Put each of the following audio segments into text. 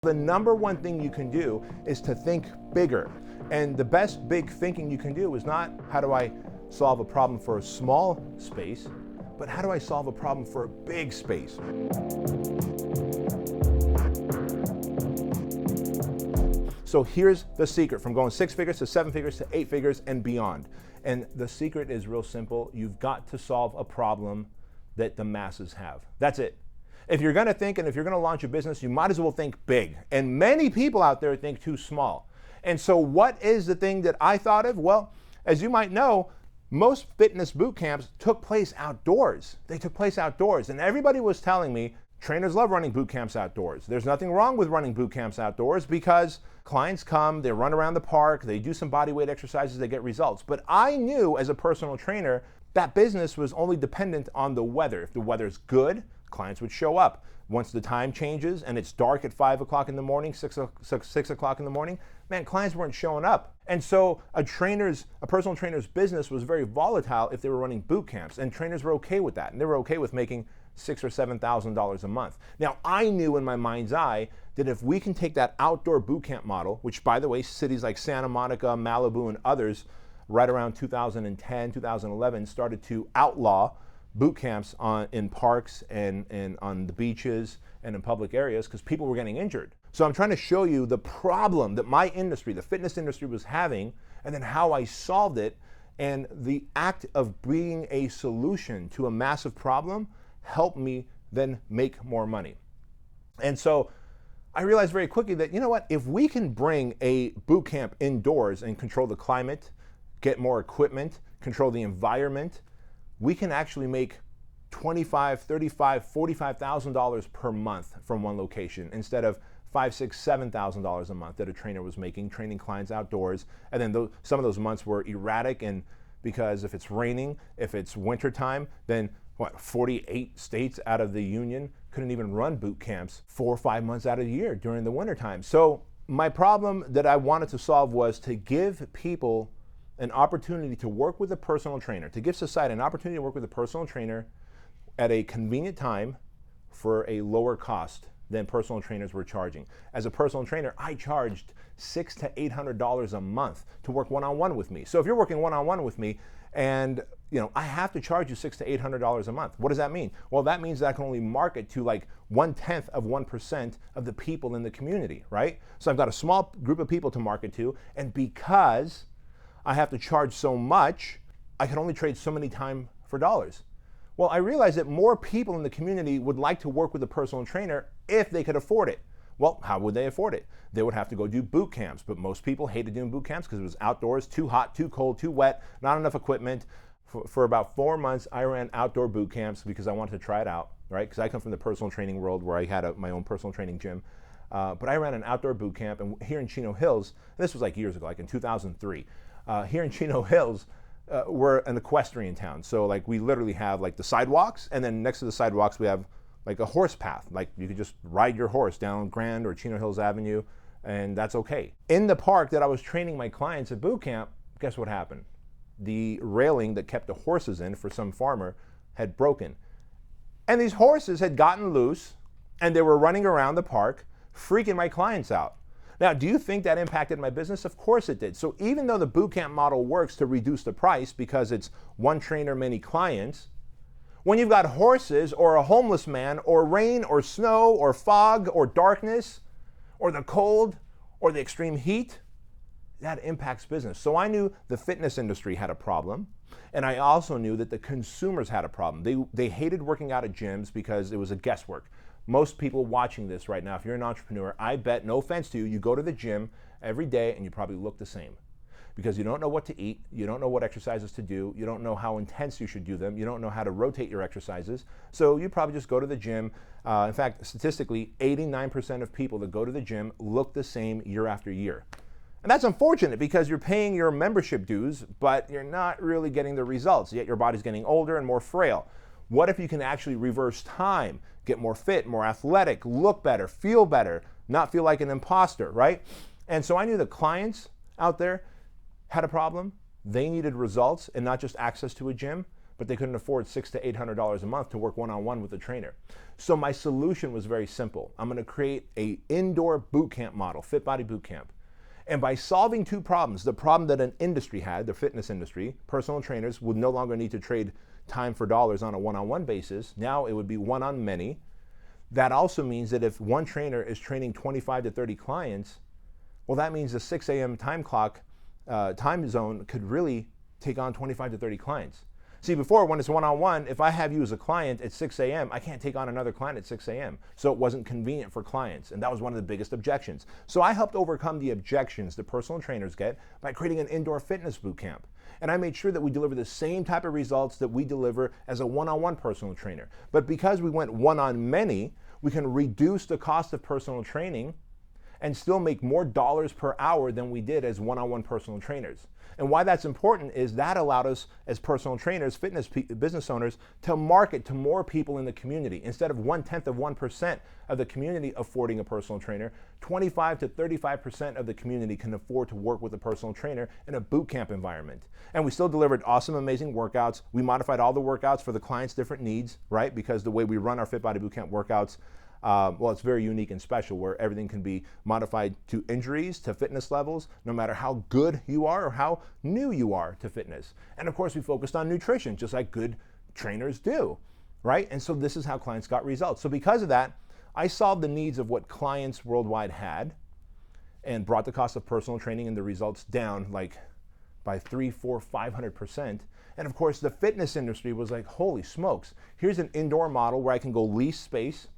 The number one thing you can do is to think bigger. And the best big thinking you can do is not how do I solve a problem for a small space, but how do I solve a problem for a big space? So here's the secret from going 6 figures to 7 figures to 8 figures and beyond. And the secret is real simple. You've got to solve a problem that the masses have. That's it. If you're gonna think and if you're gonna launch a business, you might as well think big. And many people out there think too small. And so what is the thing that I thought of? Well, as you might know, most fitness boot camps took place outdoors. They took place outdoors. And everybody was telling me, trainers love running boot camps outdoors. There's nothing wrong with running boot camps outdoors because clients come, they run around the park, they do some body weight exercises, they get results. But I knew as a personal trainer, that business was only dependent on the weather. If the weather's good, clients would show up. Once the time changes and it's dark at 5 o'clock in the morning, 6 o'clock in the morning, man, clients weren't showing up. And so a personal trainer's business was very volatile if they were running boot camps, and trainers were okay with that. And they were okay with making $6,000 or $7,000 a month. Now, I knew in my mind's eye that if we can take that outdoor boot camp model, which by the way, cities like Santa Monica, Malibu, and others right around 2010, 2011 started to outlaw boot camps in parks and on the beaches and in public areas because people were getting injured. So I'm trying to show you the problem that my industry, the fitness industry, was having, and then how I solved it. And the act of being a solution to a massive problem helped me then make more money. And so I realized very quickly that, you know what, if we can bring a boot camp indoors and control the climate, get more equipment, control the environment, we can actually make $25,000, $35,000, $45,000 per month from one location instead of $5,000, $6,000, $7,000 a month that a trainer was making, training clients outdoors. And then some of those months were erratic, and because if it's raining, if it's wintertime, then 48 states out of the union couldn't even run boot camps 4 or 5 months out of the year during the wintertime. So my problem that I wanted to solve was to give people an opportunity to work with a personal trainer, to give society an opportunity to work with a personal trainer at a convenient time for a lower cost than personal trainers were charging. As a personal trainer, I charged $600 to $800 a month to work one-on-one with me. So if you're working one-on-one with me and I have to charge you $600 to $800 a month. What does that mean? Well, that means that I can only market to like 0.1% of the people in the community, right? So I've got a small group of people to market to, and because I have to charge so much, I can only trade so many time for dollars. Well, I realized that more people in the community would like to work with a personal trainer if they could afford it. Well, how would they afford it? They would have to go do boot camps, but most people hated doing boot camps because it was outdoors, too hot, too cold, too wet, not enough equipment. For about 4 months, I ran outdoor boot camps because I wanted to try it out, right? Because I come from the personal training world where I had my own personal training gym. But I ran an outdoor boot camp, and here in Chino Hills, this was like years ago, like in 2003. Here in Chino Hills, we're an equestrian town. So like we literally have like the sidewalks, and then next to the sidewalks we have like a horse path. Like you could just ride your horse down Grand or Chino Hills Avenue, and that's okay. In the park that I was training my clients at boot camp, guess what happened? The railing that kept the horses in for some farmer had broken. And these horses had gotten loose, and they were running around the park, freaking my clients out. Now, do you think that impacted my business? Of course it did. So even though the bootcamp model works to reduce the price because it's one trainer, many clients, when you've got horses or a homeless man or rain or snow or fog or darkness or the cold or the extreme heat, that impacts business. So I knew the fitness industry had a problem, and I also knew that the consumers had a problem. They hated working out at gyms because it was a guesswork. Most people watching this right now, if you're an entrepreneur, I bet, no offense to you, you go to the gym every day and you probably look the same because you don't know what to eat, you don't know what exercises to do, you don't know how intense you should do them, you don't know how to rotate your exercises, so you probably just go to the gym. In fact, statistically, 89% of people that go to the gym look the same year after year. And that's unfortunate because you're paying your membership dues, but you're not really getting the results, yet your body's getting older and more frail. What if you can actually reverse time, get more fit, more athletic, look better, feel better, not feel like an imposter, right? And so I knew the clients out there had a problem. They needed results and not just access to a gym. but they couldn't afford $600 to $800 a month to work one-on-one with a trainer. So my solution was very simple. I'm going to create an indoor boot camp model, Fit Body Boot Camp. And by solving two problems, the problem that an industry had, the fitness industry, personal trainers would no longer need to trade time for dollars on a one-on-one basis. Now it would be one on many. That also means that if one trainer is training 25 to 30 clients, well, that means the 6 a.m. time clock, time zone could really take on 25 to 30 clients. See, before, when it's one-on-one, if I have you as a client at 6 a.m., I can't take on another client at 6 a.m. So it wasn't convenient for clients, and that was one of the biggest objections. So I helped overcome the objections that personal trainers get by creating an indoor fitness boot camp. And I made sure that we deliver the same type of results that we deliver as a one-on-one personal trainer. But because we went one-on-many, we can reduce the cost of personal training and still make more dollars per hour than we did as one-on-one personal trainers. And why that's important is that allowed us as personal trainers, fitness business owners, to market to more people in the community. Instead of 0.1% of the community affording a personal trainer, 25 to 35% of the community can afford to work with a personal trainer in a boot camp environment. And we still delivered awesome, amazing workouts. We modified all the workouts for the client's different needs, right? Because the way we run our Fit Body Boot Camp workouts, well, it's very unique and special, where everything can be modified to injuries, to fitness levels, no matter how good you are or how new you are to fitness. And of course, we focused on nutrition, just like good trainers do, right? And so this is how clients got results. So because of that, I solved the needs of what clients worldwide had and brought the cost of personal training and the results down like by 300, 400, 500%. And of course, the fitness industry was like, holy smokes, here's an indoor model where I can go lease space,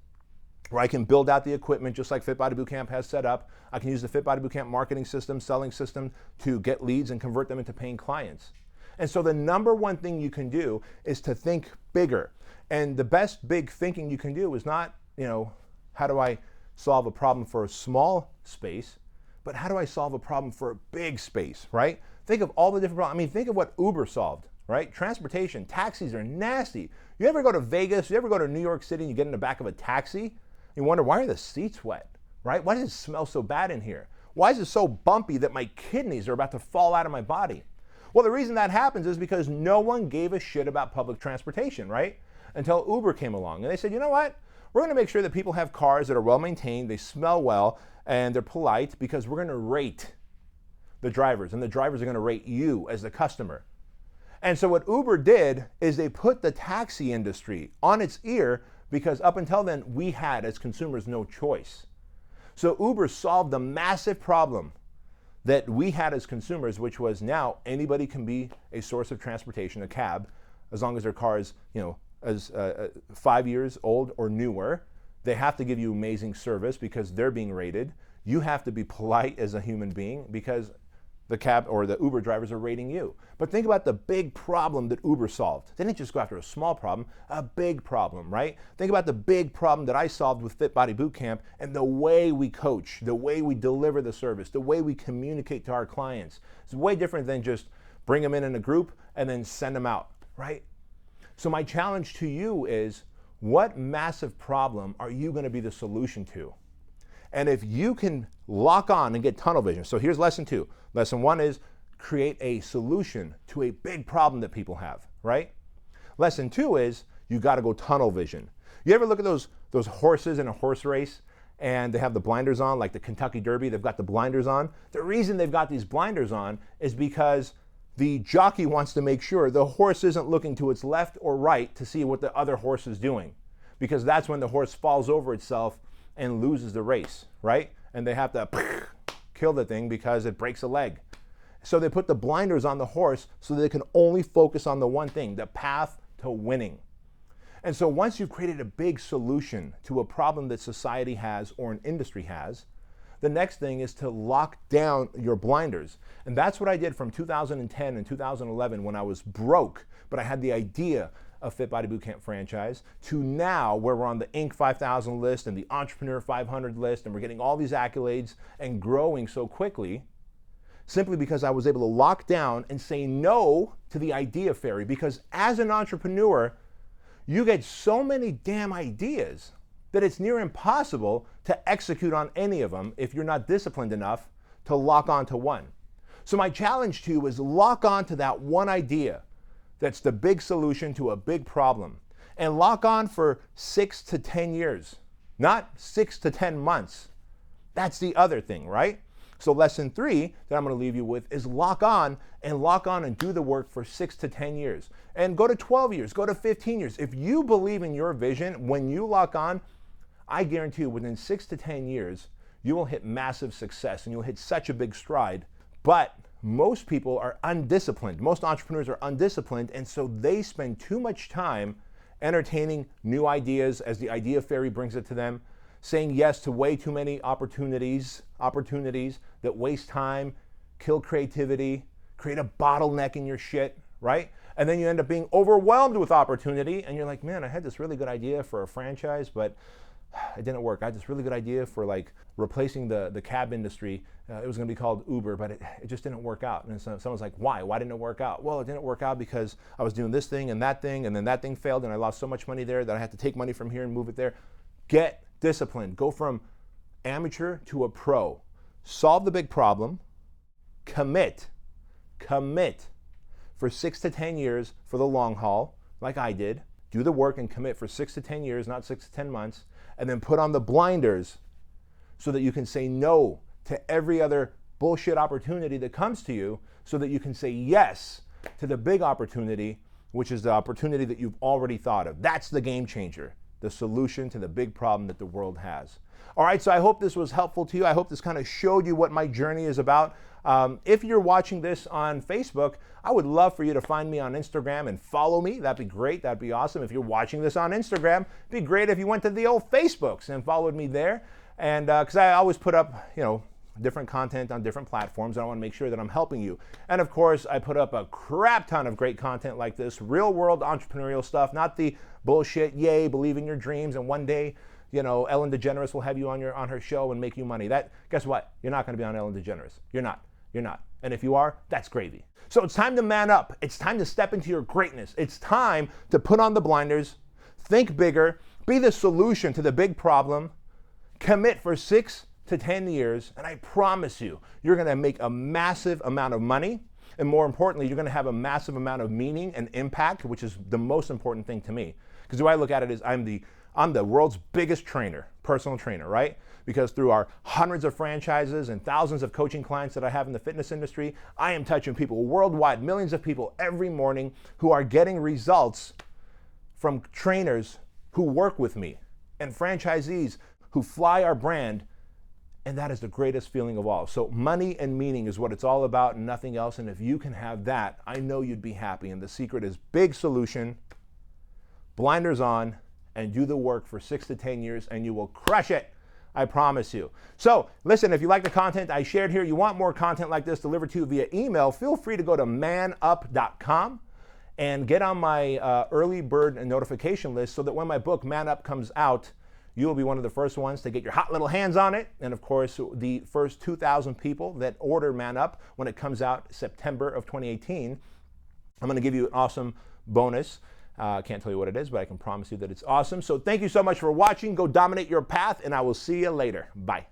where I can build out the equipment just like Fit Body Boot Camp has set up. I can use the Fit Body Boot Camp marketing system, selling system to get leads and convert them into paying clients. And so the number one thing you can do is to think bigger. And the best big thinking you can do is not, how do I solve a problem for a small space, but how do I solve a problem for a big space, right? Think of all the different problems. I mean, think of what Uber solved, right? Transportation, taxis are nasty. You ever go to Vegas, you ever go to New York City and you get in the back of a taxi? You wonder, why are the seats wet, right? Why does it smell so bad in here? Why is it so bumpy that my kidneys are about to fall out of my body? Well, the reason that happens is because no one gave a shit about public transportation, right? Until Uber came along. And they said, you know what? We're going to make sure that people have cars that are well maintained, they smell well, and they're polite, because we're going to rate the drivers, and the drivers are going to rate you as the customer. And so what Uber did is they put the taxi industry on its ear, because up until then, we had, as consumers, no choice. So Uber solved the massive problem that we had as consumers, which was now anybody can be a source of transportation, a cab, as long as their car is, 5 years old or newer. They have to give you amazing service because they're being rated. You have to be polite as a human being because the cab or the Uber drivers are rating you. But think about the big problem that Uber solved. They didn't just go after a small problem, a big problem, right? Think about the big problem that I solved with Fit Body Boot Camp and the way we coach, the way we deliver the service, the way we communicate to our clients. It's way different than just bring them in a group and then send them out, right? So my challenge to you is, what massive problem are you going to be the solution to? And if you can lock on and get tunnel vision. So here's lesson 2. Lesson 1 is create a solution to a big problem that people have, right? Lesson 2 is you got to go tunnel vision. You ever look at those horses in a horse race and they have the blinders on, like the Kentucky Derby, they've got the blinders on? The reason they've got these blinders on is because the jockey wants to make sure the horse isn't looking to its left or right to see what the other horse is doing, because that's when the horse falls over itself and loses the race, right? And they have to kill the thing because it breaks a leg. So they put the blinders on the horse so they can only focus on the one thing, the path to winning. And so once you've created a big solution to a problem that society has or an industry has, the next thing is to lock down your blinders. And that's what I did from 2010 and 2011 when I was broke, but I had the idea of Fit Body Bootcamp franchise, to now where we're on the Inc. 5000 list and the Entrepreneur 500 list, and we're getting all these accolades and growing so quickly, simply because I was able to lock down and say no to the idea fairy. Because as an entrepreneur, you get so many damn ideas that it's near impossible to execute on any of them if you're not disciplined enough to lock on to one. So my challenge to you is lock on to that one idea that's the big solution to a big problem. And lock on for 6 to 10 years, not 6 to 10 months. That's the other thing, right? So lesson 3 that I'm going to leave you with is lock on and do the work for 6 to 10 years. And go to 12 years, go to 15 years. If you believe in your vision, when you lock on, I guarantee you within 6 to 10 years, you will hit massive success and you'll hit such a big stride. But most people are undisciplined. Most entrepreneurs are undisciplined, and so they spend too much time entertaining new ideas as the idea fairy brings it to them, saying yes to way too many opportunities that waste time, kill creativity, create a bottleneck in your shit, right? And then you end up being overwhelmed with opportunity, and you're like, man, I had this really good idea for a franchise, but it didn't work. I had this really good idea for like replacing the cab industry. It was going to be called Uber, but it just didn't work out. And so someone's like, why? Why didn't it work out? Well, it didn't work out because I was doing this thing, and then that thing failed, and I lost so much money there that I had to take money from here and move it there. Get disciplined. Go from amateur to a pro. Solve the big problem. Commit for 6 to 10 years for the long haul, like I did. Do the work and commit for 6 to 10 years, not 6 to 10 months, and then put on the blinders so that you can say no to every other bullshit opportunity that comes to you, so that you can say yes to the big opportunity, which is the opportunity that you've already thought of. That's the game changer, the solution to the big problem that the world has. All right, so I hope this was helpful to you. I hope this kind of showed you what my journey is about. If you're watching this on Facebook, I would love for you to find me on Instagram and follow me. That'd be great. That'd be awesome. If you're watching this on Instagram, it'd be great if you went to the old Facebooks and followed me there. And because I always put up, different content on different platforms. I want to make sure that I'm helping you. And of course, I put up a crap ton of great content like this, real world entrepreneurial stuff, not the bullshit, yay, believe in your dreams, and one day, Ellen DeGeneres will have you on her show and make you money. Guess what? You're not going to be on Ellen DeGeneres. You're not. And if you are, that's gravy. So it's time to man up. It's time to step into your greatness. It's time to put on the blinders, think bigger, be the solution to the big problem, commit for 6 to 10 years, and I promise you, you're going to make a massive amount of money, and more importantly, you're going to have a massive amount of meaning and impact, which is the most important thing to me. Because the way I look at it is I'm the world's biggest trainer, personal trainer, right? Because through our hundreds of franchises and thousands of coaching clients that I have in the fitness industry, I am touching people worldwide, millions of people every morning who are getting results from trainers who work with me and franchisees who fly our brand. And that is the greatest feeling of all. So money and meaning is what it's all about and nothing else. And if you can have that, I know you'd be happy. And the secret is big solution, blinders on, and do the work for 6 to 10 years, and you will crush it. I promise you. So listen, if you like the content I shared here, you want more content like this delivered to you via email, feel free to go to manup.com and get on my early bird notification list so that when my book Man Up comes out, you will be one of the first ones to get your hot little hands on it. And of course, the first 2,000 people that order Man Up when it comes out September of 2018, I'm going to give you an awesome bonus. I can't tell you what it is, but I can promise you that it's awesome. So thank you so much for watching. Go dominate your path, and I will see you later. Bye.